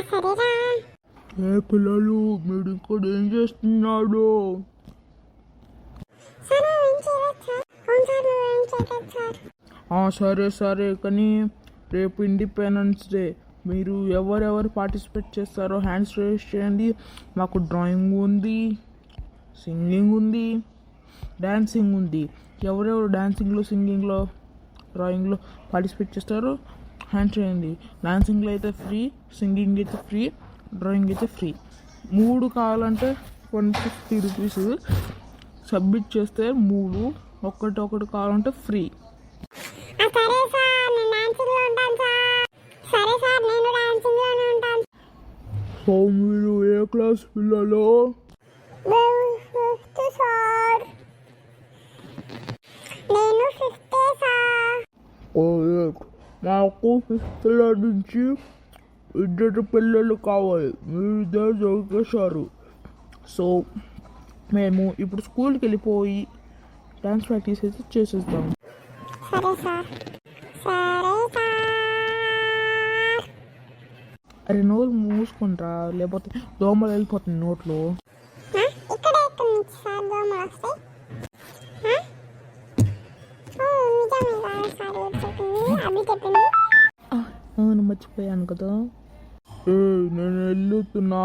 సరేరా. ఏ పిల్లలు మీరు ఇక్కడ ఏం చేస్తున్నాడు? సరే సరే, కానీ రేపు ఇండిపెండెన్స్ డే, మీరు ఎవరెవరు పార్టిసిపేట్ చేస్తారో హ్యాండ్స్ రేస్ చేయండి. మాకు డ్రాయింగ్ ఉంది, సింగింగ్ ఉంది, డ్యాన్సింగ్ ఉంది. ఎవరెవరు డ్యాన్సింగ్లో, సింగింగ్లో, డ్రాయింగ్లో పార్టిసిపేట్ చేస్తారో హ్యాండ్స్ చేయండి. డాన్సింగ్లో అయితే ఫ్రీ, సింగింగ్ అయితే ఫ్రీ, డ్రాయింగ్ అయితే ఫ్రీ. 3 కావాలంటే 150 రూపీస్. సబ్మిట్ చేస్తే 3, ఒకటి కావాలంటే ఫ్రీ. సో మీరు ఏ క్లాస్ పిల్లలు? నాకు 5th నుంచి 2 పిల్లలు కావాలి. మీరు ఇద్దరు చదివేశారు. సో మేము ఇప్పుడు స్కూల్కి వెళ్ళిపోయి డాన్స్ ప్రాక్టీస్ అయితే చేసేస్తాం. అరే నోరు మూసుకుంటా, లేకపోతే దోమలు వెళ్ళిపోతుంది నోట్లో. అవును, మర్చిపోయాను కదా. నేను వెళ్తున్నా,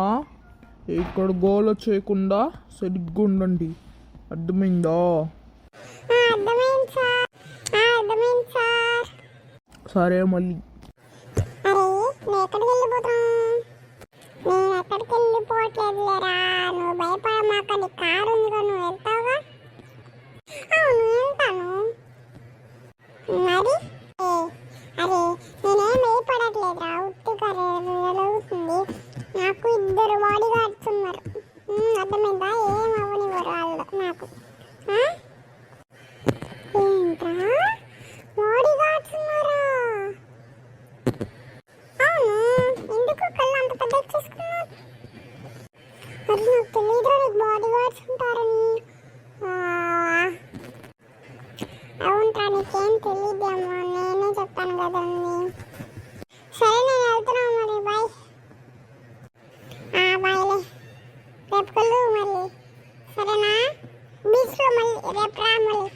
ఇక్కడ గోల చేయకుండా సరిగ్గా ఉండండి, అర్థమైందా? సరే మళ్ళీ. నువ్వు భయపడమాక, కారు ఉందిగా, నువ్వు వెళ్తావుగా. అవును వెళ్తాను. మరి అరే నేనేం భయపడట్లేదురా, ఉత్తిగా అవుతుంది. నాకు 2 బాడీ గార్డ్స్ ఉన్నారు, అర్థమైందా? ఏం అవ్వనివ్వరు వాళ్ళు నాకు. ఏంట్రా బాడీ గార్డ్స్ ఉన్నారా? అవును, ఎందుకు కళ్ళు అంత పెద్ద చేసుకున్నారు? మరి నాకు తెలియదురా నీకు బాడీ గార్డ్స్ ఉంటారని. అవునరా, నీకేం తెలియదేమో, నేనే చెప్తాను కదండి. సరే నేను వెళ్తున్నాను మరి, బాయ్. బాయ్లే, రేపు కలు మళ్ళీ, సరేనా? బీచ్లో మళ్ళీ రేపు రా మళ్ళీ.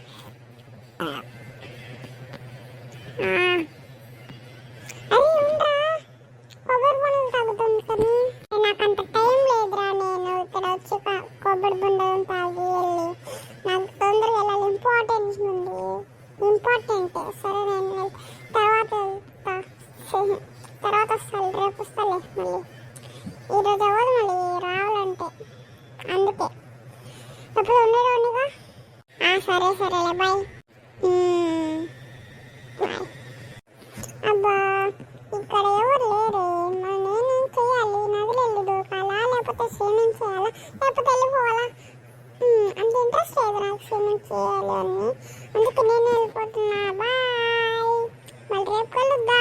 అరే ఉండరా, కొబ్బరి బొండలు తాగుతుంది కానీ నాకు అంత టైం లేదురా. నేను ఇక్కడ వచ్చి కొబ్బరి బొండలు తాగి వెళ్ళి నాకు తొందరగా వెళ్ళాలి, ఇంపార్టెంట్ ఉంది, ఇంపార్టెంట్. సరే నేను తర్వాత వస్తాను, రేపు వస్తాలే మళ్ళీ. ఈరోజు అవ్వదు మళ్ళీ రావాలంటే, అందుకే ఎప్పుడు ఉండేవాడిగా. సరే సరేలే, బాయ్. అబ్బా ఇక్కడ ఎవరు లేరే, నేనేం చేయాలి? నదిలో వెళ్ళి దూకాలా, లేకపోతే స్విమ్మింగ్ చేయాలా, లేకపోతే వెళ్ళిపోవాలా? అంత ఇంట్రెస్ట్ లేదు నాకు స్విమ్మింగ్ చేయాలి అని, అందుకే నేను వెళ్ళిపోతున్నా. బాయ్, మళ్ళీ రేపు కలుద్దాం.